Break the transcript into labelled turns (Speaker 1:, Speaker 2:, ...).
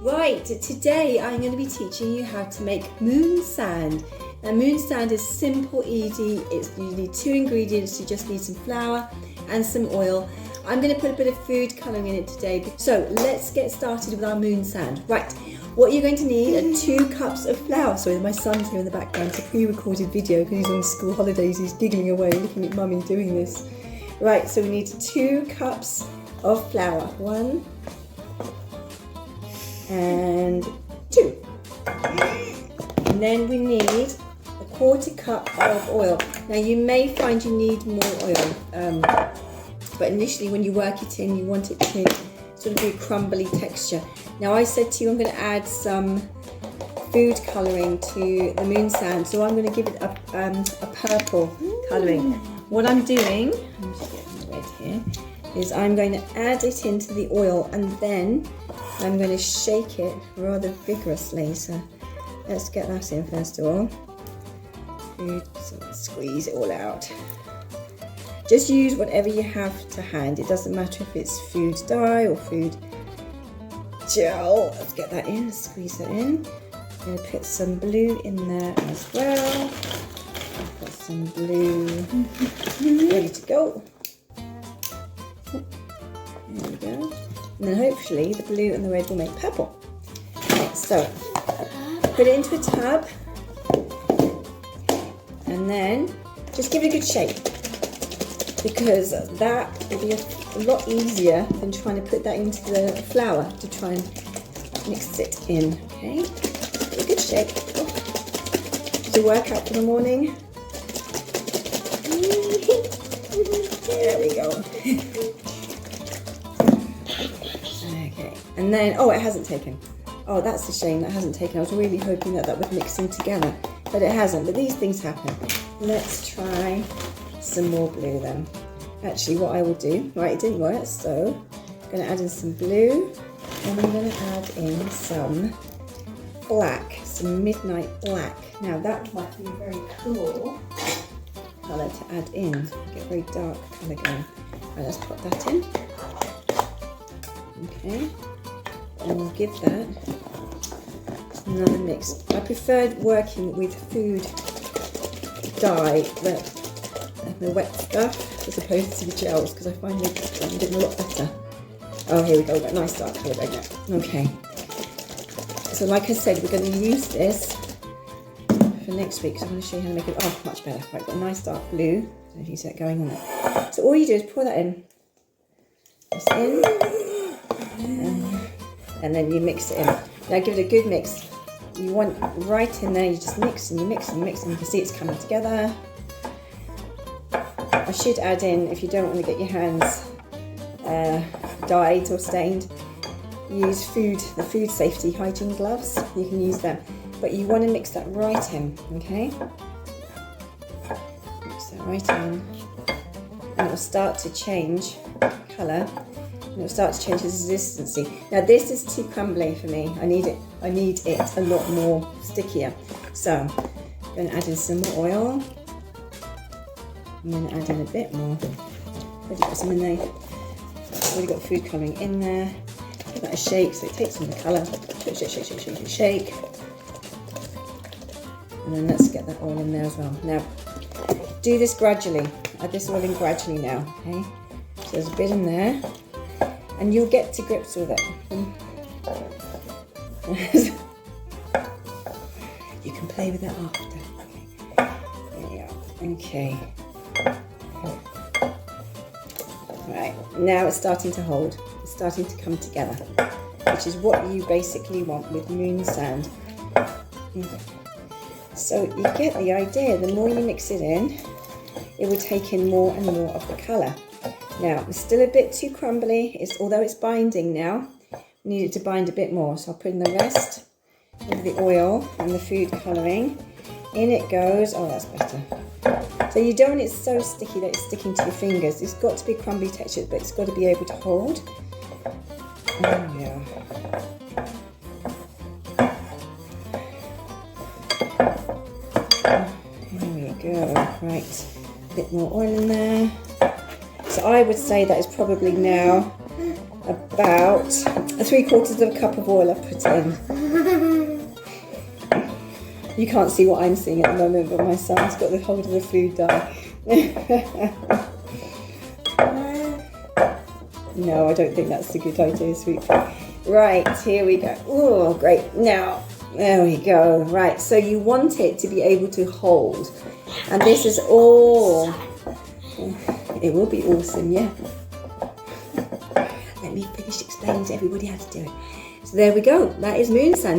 Speaker 1: Right, today I'm going to be teaching you how to make moon sand. Now moon sand is simple, easy. You need 2 ingredients. You just need some flour and some oil. I'm going to put a bit of food colouring in it today. So let's get started with our moon sand. Right, what you're going to need are 2 cups of flour. Sorry, my son's here in the background. It's a pre-recorded video because he's on school holidays. He's giggling away looking at mummy doing this. Right, so we need 2 cups of flour. 1 and 2. And then we need a 1/4 cup of oil. Now you may find you need more oil, but initially when you work it in, you want it to sort of be a crumbly texture. Now I said to you I'm going to add some food colouring to the moon sand, so I'm going to give it a purple colouring. What I'm doing, I'm just getting red here, is I'm going to add it into the oil and then I'm going to shake it rather vigorously. So let's get that in first of all. So squeeze it all out. Just use whatever you have to hand. It doesn't matter if it's food dye or food gel. Let's get that in, squeeze that in. I'm going to put some blue in there as well. I've got some blue ready to go. There we go. And then hopefully the blue and the red will make purple. Okay, so put it into a tub and then just give it a good shake, because that will be a lot easier than trying to put that into the flour to try and mix it in. Okay, give it a good shake. It's a workout for the morning. There we go. Okay, and then, oh, it hasn't taken. Oh, that's a shame, that hasn't taken. I was really hoping that that would mix in together, but it hasn't. But these things happen. Let's try some more blue then. Actually, what I will do, right, it didn't work, so I'm going to add in some blue, and I'm going to add in some black, some midnight black. Now that might be a very cool colour to add in. Get a very dark colour going. Right, let's put that in. Okay, and we'll give that another mix. I preferred working with food dye, the wet stuff, as opposed to the gels, because I find they get a lot better. Oh, here we go, we've got a nice dark colour right now. Okay, so like I said, we're going to use this for next week, so I'm going to show you how to make it. Oh, much better. Right, got a nice dark blue. I don't know if you see that going on there. So all you do is pour that in. Just in. And then you mix it in. Now give it a good mix. You want right in there, you just mix and you mix and you mix, and you can see it's coming together. I should add in, if you don't want to get your hands dyed or stained, use the food safety hygiene gloves. You can use them, but you want to mix that right in, okay? Mix that right in, and it will start to change colour. And it'll start to change its consistency. Now this is too crumbly for me. I need it a lot more stickier. So I'm going to add in some more oil. I'm going to add in a bit more. Already got some in there. Already got food colouring in there. Give that a shake so it takes some of the colour. Shake, shake, shake, shake, shake, shake. And then let's get that oil in there as well. Now do this gradually. Add this oil in gradually now. Okay. So there's a bit in there. And you'll get to grips with it. You can play with it after. Okay. There you go. Okay. Right, now it's starting to hold. It's starting to come together, which is what you basically want with moon sand. So you get the idea. The more you mix it in, it will take in more and more of the colour. Now, it's still a bit too crumbly, although it's binding now. We need it to bind a bit more, so I'll put in the rest of the oil and the food colouring. In it goes. Oh, that's better. So you don't want it so sticky that it's sticking to your fingers. It's got to be crumbly textured, but it's got to be able to hold. There we go. There we go. Right, a bit more oil in there. So I would say that is probably now about 3/4 cup of oil I've put in. You can't see what I'm seeing at the moment, but my son's got the hold of the food dye. No, I don't think that's a good idea, sweet pea. Right, here we go. Oh, great. Now, there we go. Right, so you want it to be able to hold. And this is all. It will be awesome, yeah. Let me finish explaining to everybody how to do it. So there we go. That is moon sand.